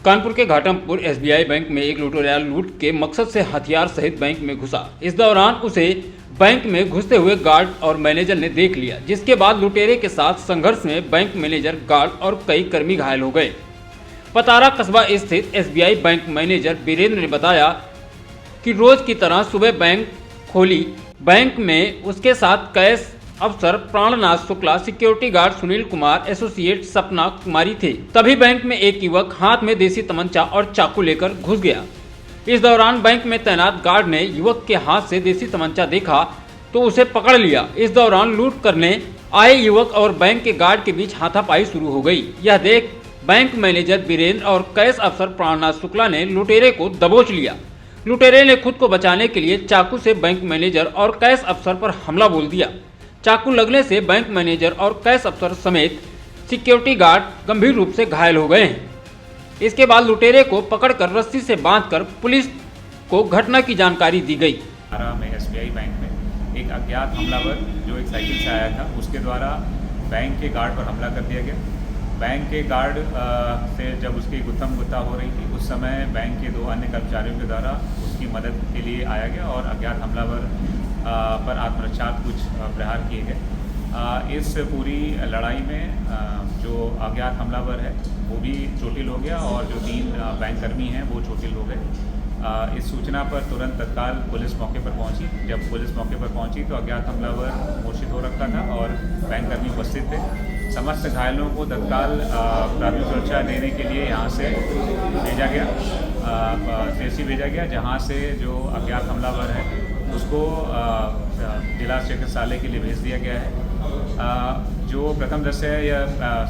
कानपुर के Ghatampur SBI bank में एक लुटेरा लूट के मकसद से हथियार सहित बैंक में घुसा। इस दौरान उसे बैंक में घुसते हुए गार्ड और मैनेजर ने देख लिया, जिसके बाद लुटेरे के साथ संघर्ष में बैंक मैनेजर, गार्ड और कई कर्मी घायल हो गए। पतारा कस्बा स्थित एसबीआई बैंक मैनेजर वीरेंद्र ने बताया कि रोज की तरह सुबह बैंक खोली। बैंक में उसके साथ कैश अफसर Prannath Shukla, security guard Sunil Kumar, associate Sapna Kumari थे। तभी बैंक में एक युवक हाथ में देसी तमंचा और चाकू लेकर घुस गया। इस दौरान बैंक में तैनात गार्ड ने युवक के हाथ से देसी तमंचा देखा तो उसे पकड़ लिया। इस दौरान लूट करने आए युवक और बैंक के गार्ड के बीच हाथापाई शुरू हो गई। यह देख बैंक मैनेजर वीरेंद्र और कैश अफसर प्राणनाथ शुक्ला ने लुटेरे को दबोच लिया। लुटेरे ने खुद को बचाने के लिए चाकू से बैंक मैनेजर और कैश अफसर पर हमला बोल दिया। चाकू लगने से बैंक मैनेजर और कैश अफसर समेत सिक्योरिटी गार्ड गंभीर रूप से घायल हो गए हैं। इसके बाद लुटेरे को पकड़कर रस्सी से बांधकर पुलिस को घटना की जानकारी दी गई। में एसबीआई बैंक में एक अज्ञात हमलावर जो एक साइकिल से आया था, उसके द्वारा बैंक के गार्ड पर हमला कर दिया गया। बैंक के गार्ड से जब उसकी गुत्थम गुत्था हो रही थी, उस समय बैंक के 2 अन्य कर्मचारियों के द्वारा उसकी मदद के लिए आया गया और अज्ञात हमलावर पर आत्मरक्षार्थ कुछ प्रहार किए गए। इस पूरी लड़ाई में जो अज्ञात हमलावर है वो भी चोटिल हो गया और जो 3 बैंककर्मी हैं वो चोटिल हो गए। इस सूचना पर तुरंत तत्काल पुलिस मौके पर पहुंची। जब पुलिस मौके पर पहुंची तो अज्ञात हमलावर मूर्छित हो रखा था और बैंककर्मी उपस्थित थे। समस्त घायलों को तत्काल प्राथमिक सुरक्षा देने के लिए यहाँ से भेजा गया, तेसी भेजा गया, जहाँ से जो अज्ञात हमलावर है उसको जिला चिकित्सालय के लिए भेज दिया गया है। जो प्रथम दृष्टया यह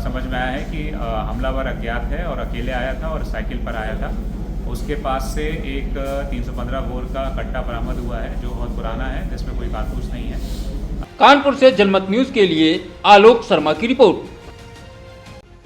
समझ में आया है कि हमलावर अज्ञात है और अकेले आया था और साइकिल पर आया था। उसके पास से एक 315 बोर का कट्टा बरामद हुआ है जो बहुत पुराना है, जिसमें कोई कारतूस नहीं है। कानपुर से जनमत न्यूज के लिए आलोक शर्मा की रिपोर्ट।